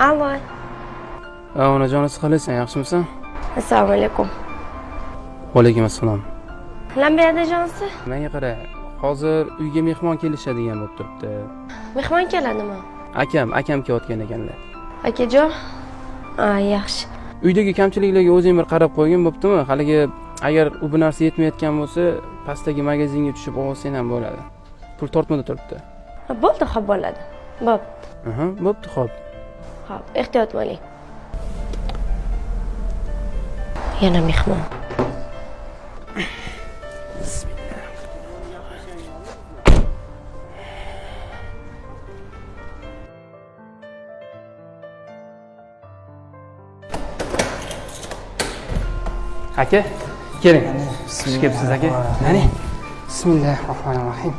Alo. Onajonisi qalaysan, yaxshimisan? Assalomu alaykum. Va alaykum assalom. Lamberdajonsi? Menga qara, hozir uyga mehmon kelishadigan bo'lib turibdi. Mehmon keladimi? Akam kelayotgan ekanlar. Akajon? Yaxshi. Uydagi kamchiliklarga o'zing bir qarab qo'ygin, bo'ptimi? Haligi agar u bu narsa yetmayotgan bo'lsa, pastdagi magazinga tushib olsang ham bo'ladi. Pul tortmada turibdi. Bo'ldi, xo'p bo'ladi. Bo'pti. Bo'pti, xo'p. Xo'p, ehtiyot bo'ling. Yana mehmon. Aka, keling. Xush kelibsiz aka. Qani? Bismillahirrohmanirrohim.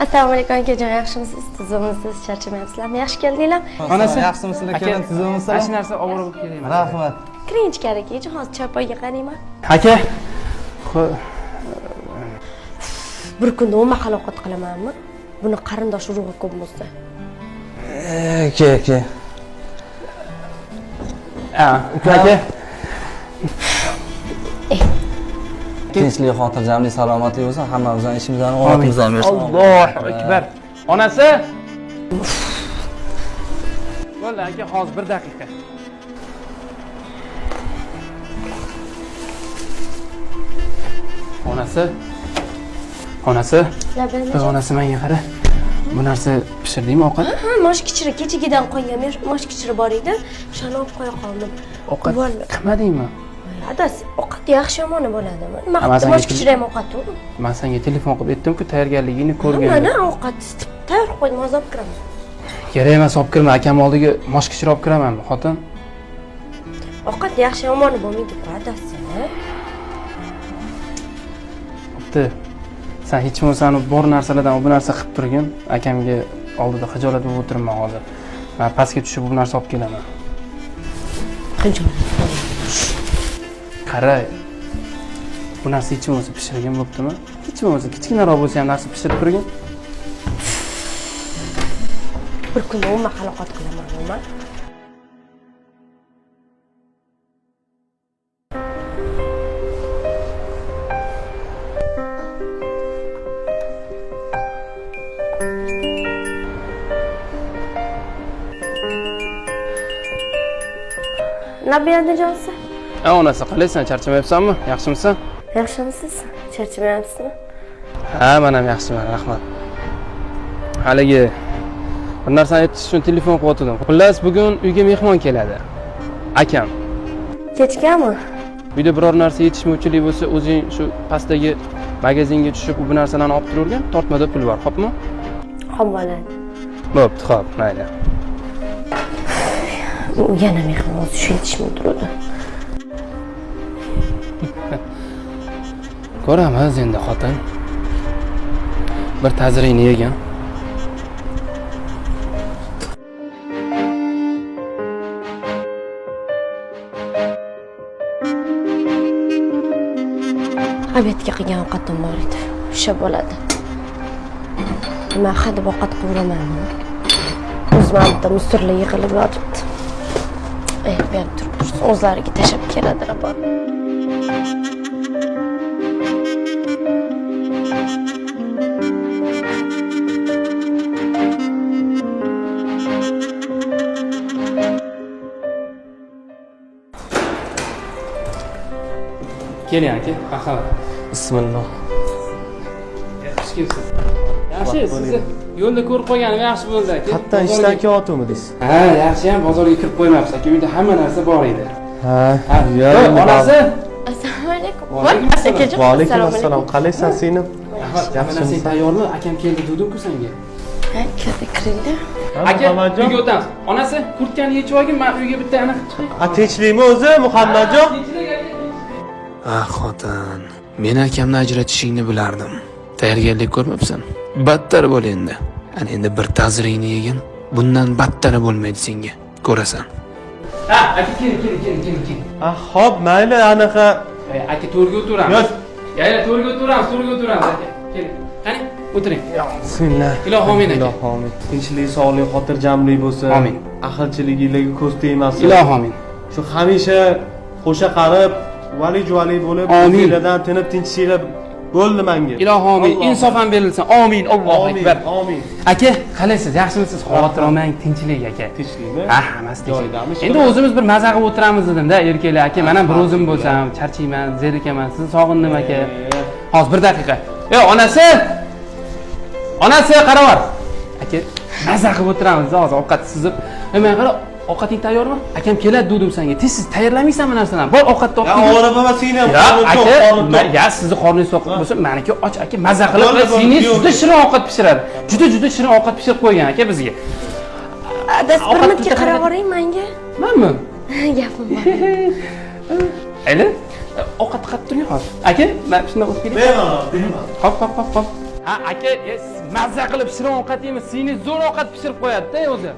Assalomu alaykum akajon, yaxshimisiz? Tuzimisiz, charchamayapsizlarmi? Yaxshi keldinglar? Onasi, yaxshimisizlar? Keling, tuzimmisizlar? Shu narsa olib olib kelayman. Rahmat. Kiring ichkari akajon, hozir choypoyga qarayman. Aka. Bir kunda 10 mahal ovqat qilamanmi? Buni qarindosh urug'i ko'p bo'lsa. Aka. Aka. Tinchlik, xotirjamlik, salomatlik bo'lsin. Hammamizdan ishimizdan omatimizdan bersin. Allohu akbar. Onasi. Bo'ldi aka, hozir 1 daqiqa. Onasi. Onasi menga qara. Bu narsa pishirdingmi ovqat? Ha, mosh kichiri kechagidan qolgan mosh kichiri bor edi. Shuni olib qo'ya qoldim. Ovqat qilmadingmi? Adasi, ovqat yaxshi yomoni bo'ladimi? Mosh kichiri ham ovqat-ku. Men senga telefon qilib aytdim-ku, tayyorgarligingni ko'rgan. Mana ovqat isitib tayyor qo'ydim, hozir olib kiraman. Kerak emas, olib kirma. Akam oldiga mosh kichiri olib kiramanmi, xotin? Ovqat yaxshi yomoni bo'lmaydi-ku, adasi. Bo'pti. Sen hech bo'lmasa bor narsalardan bu narsa qilib turgin. Akamga oldida xijolat bo'lib o'tirman hozir. Men pastga tushib bu narsa olib kelaman. Xijolat. Qara. Bu narsa hech bo'lmasa pishirgan bo'ptimi? Hech bo'lmasa kichkinaroq bo'lsa ham narsa pishirib turgin. Bir kunda 10 mahal ovqat qilaman, nima? Lamberdajonsi? Onasi, qalaysan? Charchamayapsanmi? Yaxshimisan? Yaxshimisiz? Charchamayapsizmi? Ha, men ham yaxshiman, rahmat. Haligi bir narsani aytish uchun telefon qilyotgandim. Xullas, bugun uyga mehmon keladi. Akam. Kechgami? Uyda biror narsa yetishmovchilik bo'lsa, o'zing shu pastdagi magazinga tushib, bu narsalarni olib tururgin. Tortmada pul bor, xo'pmi? Xo'p bo'ladi. Bo'pti, xo'p, mayli. Yana mehmon o'zi shu yetishmay turadi. Ko'ramiz endi xotin. Bir ta'zirini yegan. Obedga qilgan ovqatim bor edi. O'sha bo'ladi. Nima hadeb ovqat qiluramanmi? O'zim bitta musirlar yig'ilib yotibdi. Ben turib o'zlariga tashab keladilar bor. Keling aka, marhamat. Bismillah. Xush kelibsiz. Yaxshi, sizni yo'lda ko'rib qolganim yaxshi bo'ldi aka. Qayerdan ishdan kelyaptimi? Ha, yaxshi ham bozorga kirib qo'ymayapsiz aka. Uyda hamma narsa bor edi. Ha, onasi. Assalomu alaykum. Va alaykum assalom. Qalaysan seni? Yaxshimisiz? Tayyormi? Akam keldi dedim-ku senga. Ha, kiringda. Aka, uyga o'tamiz. Onasi, kurtkani yechib olgin, men uyga bitta aniq chiqay. Tinchlikmi o'zi, Muhammadjon? Xotin, men akamni ajratishingni bilardim. Tayyorgarlik ko'rmabsan? Battar bo'l endi. Ana endi bir ta'ziringni yegin, bundan battari bo'lmaydi senga. Ko'rasan. Ha, aka keling. Xo'p, mayli, anaqa. Aka to'rga o'tiramiz. Ya, to'rga o'tiramiz aka. Keling. Qani, o'tiring. Bismillah. Ilohim amin aka. Ilohim. Tinchlik, sog'lik, xotirjamlik bo'lsin. Amin. aqlchiligingizga ko'z tegmasin. Ilohi amin. Shu hamisha qo'sha qarib, vali bo'lib, Amin. o'zinglardan tinib tinchliklar bo'ldi menga. Ilohi amin. Insof ham berilsin. Amin. Allohu Amin. akbar. Amin. Aka, qalaysiz? Yaxshimisiz? Xavotir olmang, tinchlik aka. Tinchlikmi? Ha, hammasi tinchlik. Joyidami? Endi o'zimiz bir maza qilib o'tiramiz dedim-da, erkaklar aka. Men ham bir o'zim bo'lsam, charchayman, zerikaman. Sizni sog'indim aka. Hozir bir daqiqa. Ey, onasi! Onasi, qaraver. Aka, maza qilib o'tiramiz, hozir ovqat sizib. Men qara, ovqating tayyormi? Akam keladi dedim senga. Tez tayyorlamaysanmi narsalarni? Bor ovqatni olib Ya, ora bo'lma seni ham. aka, ya sizni qorningiz to'q bo'lsa, meniki och aka maza qilib, seni juda shirin ovqat pishiradi. Juda shirin ovqat pishirib qo'ygan aka bizga. Adasi bir minutga qarab yuboring menga. Menmi? Gapim bor. Ayli, ovqat qilib turing hozir. Aka, men shunday o'tib kelay. Bemalol. Hop. Ha, aka, maza qilib shirin ovqat yeymiz. Seni zo'r ovqat pishirib qo'yadi-da o'zi.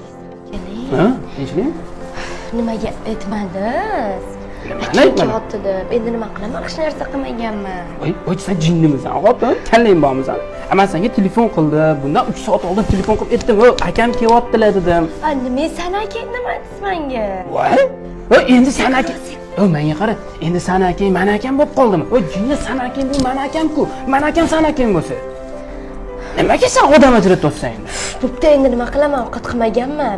Ha? Tinchlikmi? Nimaga aytmadingiz? Nimani aytmadin? Otdi. Endi nima qilaman? Hech narsa qilmaganman. Voy, sen jinnimisan? Xotin, kallang bormisan? Men senga telefon qildim. Bundan 3 soat oldin telefon qilib aytdim. "Voy, akam kelyaptilar" dedim. Endi men sana nima aytdingiz menga? Voy, endi sana aka. Menga qara. Endi sana aka, men akam bo'lib qoldimi? Voy, jinni sana akam bu men akam-ku. Men akam sana akam bo'lsa. Nimaga sen odam ajratyapsan endi? Bo'pti, endi nima qilaman? Ovqat qilmaganman.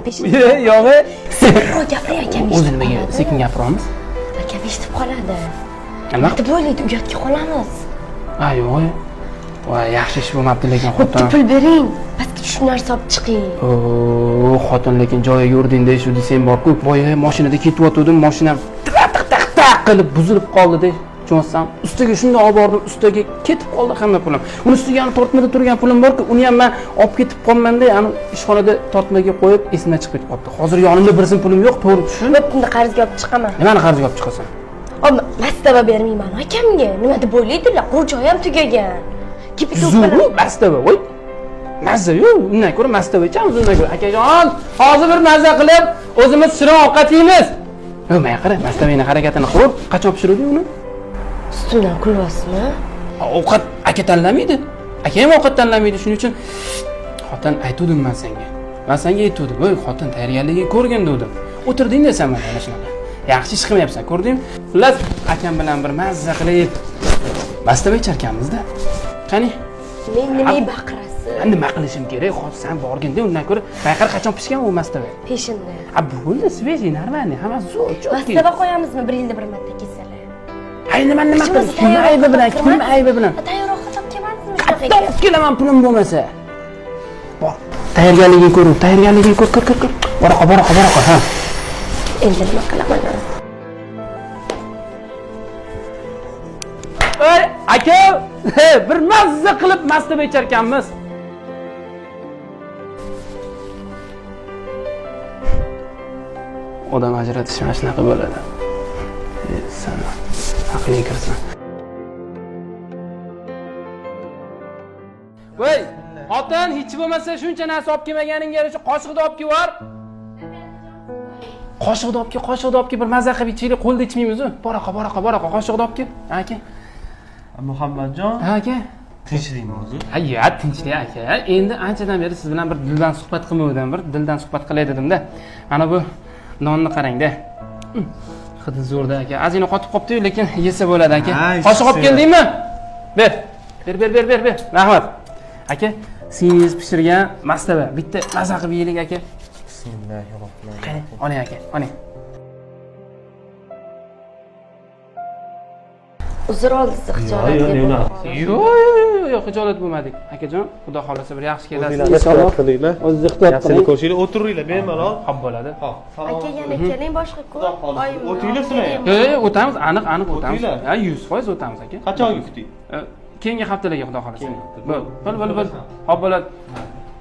Yo'g'i. Gapiring akam. O'zi nimaga sekin gapiramiz? Akam eshitib qoladi. Nima? Deb o'ylaydi, uyatga qolamiz. Yo'q. Voy, yaxshi ish bo'lmabdi lekin Bo'pti, xotin. pul bering. Pastga shu narsa olib chiqing. Xotin lekin joyiga yurding shu desang bor-ku. Boya mashinada ketayotgandim, mashinam taq qilib buzilib qoldi-da. Tushunsan, ustiga shunday olib bordim, ustiga ketib qoldi hamma pulim. Uni ustiga ham tortmada turgan pulim bor-ku, uni ham men olib ketib qolmanda, ani ishxonada tortmaga qo'yib, esimdan chiqib ketib qoldi. Hozir yonimda bir so'm pulim yo'q, to'g'ri tushun. Bunda qarzga olib chiqaman. Nimani qarzga olib chiqasan? Mastava bermayman akamga. Nima deb o'ylaydilar? Qurjoy ham tugagan. Zo'ru mastava, voy. Mazza yo'q, undan ko'ra mastava ichamiz, undan ko'ra. Akajon, hozir bir mazza qilib, o'zimiz shirin ovqat yeymiz. Men qara, mastavaning harakatini qilib, qachon pishirdi uni? Ustidan kulyapsizmi? Ovqat aka tanlamaydi. Aka ham ovqat tanlamaydi, shuning uchun xotin aytuvdim men senga. Men senga aytuvdim, "Voy, xotin tayyorgarligini ko'rgin" dedim. O'tirding desam mana shunaqa. Yaxshi ish qilmayapsan, ko'rdingmi? Xullas, akam bilan bir mazza qilib mastava icharkanmiz-da. Qani? Men nimaga baqirasiz? Nima qilishim kerak? Hozir sen borganda undan ko'ra bayqar qachon pishgan u mastava? Peshinda. Bo'ldi, svejiy, normalniy, hammasi zo'r, chotki. Mastava qo'yamizmi? Bir yilda bir marta kelsalar. Ay, nima qilish? Kim aybi bilan? Tayyor ovqat olib kelmadingizmi? Qayerdan olib kelaman pulim bo'lmasa? Bor. Tayyorgarligini ko'r. Boraqa, ha. Endi nima qilaman? Ey, aka, bir mazza qilib mastava icharkanmiz. Odam ajratish mana shunaqa bo'ladi. Sana aqling kirsin. Voy, xotin hech bo'lmasa shuncha narsa olib kelmaganingga yarasha qoshiqda olib kelvar. Qoshiqda olib kel, bir mazza qilib ichaylik, qo'lda ichmaymiz-ku. Boraqa, qoshiqda olib kel. Aka. Muhammadjon. Ha, aka. Tinchlikmi o'zi? Ha, tinchlik aka. Endi anchadan beri siz bilan bir dildan suhbat qilmadim, bir dildan suhbat qilay dedim-da. Mana bu nonni qarang-da. Hidi zo'rda aka. Azina qotib qopti-yu, lekin yesa bo'ladi aka. Qoshiq olib keldingmi? Ber. Rahmat. Aka, singiz pishirgan mastava. Bitta mazza qilib yeylik aka. Bismillahirrohmanirrohim. Qani, oling aka, oling. Uzr oldiz, xijolat Yo'q, xijolat bo'lmadik. Akajon, xudo xolasa bir yaxshi kelasiz. Inshaalloh qilinglar. O'zingiz ehtiyot qiling. Ko'rishinglar, o'tiringlar bemalol. Xo'p bo'ladi. Hop. aka yana keling boshqa kun. O'tinglar sizlar. Yo'q, o'tamiz, aniq o'tamiz. O'tinglar. Ha, 100% o'tamiz aka. Qachonga kuting? Keyingi haftalarga xudo xolasa. Bo'l. Xo'p bo'ladi.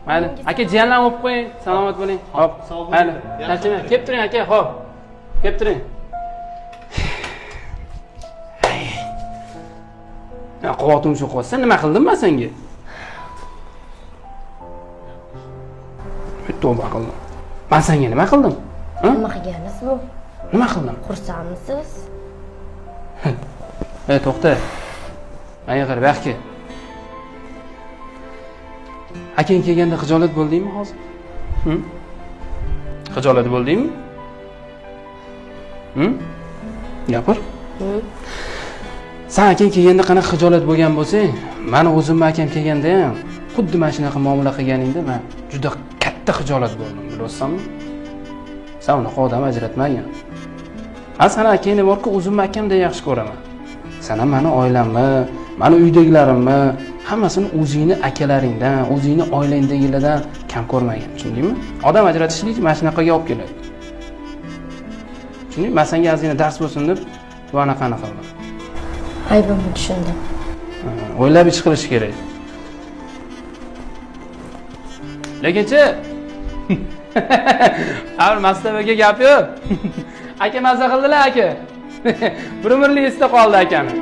Mayli. Aka, jiyanlarni o'pib qo'ying. Salomat bo'ling. Xo'p. Mayli. Charchamang. Kelib turing aka, xo'p. Kelib turing. Quvvatim shu qo'ysa, nima qildim men senga? Tavba qildim. Men senga nima qildim? Nima qilgansiz bu? Nima qildim? Xursandmisiz? To'xta. Menga qara, baxki. Akang kelganda xijolat bo'ldingmi hozir? Xijolat bo'ldingmi? Gapir. Sen akang kelganda qanaqa xijolat bo'lgan bo'lsang, meni o'zimni akam kelganda ham xuddi mana shunaqa muomala qilganingda men juda katta xijolat bo'ldim, bilasanmi? Sen unaqa odam ajratmagan. Sana akangni borku o'zimni akamdek yaxshi ko'raman. Sana meni oilamni, meni uydagilarimni, hammasini o'zingni akalaringdan, o'zingni oilangdagilardan kam ko'rmagan, tushundingmi? Odam ajratishlik mana shunaqaga olib keladi. Tushundingmi? Men senga ozgina dars bo'lsin deb bu anaqani qildim. Aybimni tushundim. O'ylab ish qilish kerak. Lekinchi Avr Mastabaga gap yo'q. Aka mazza qildilar aka. Bir umrlik esda qoldi akani.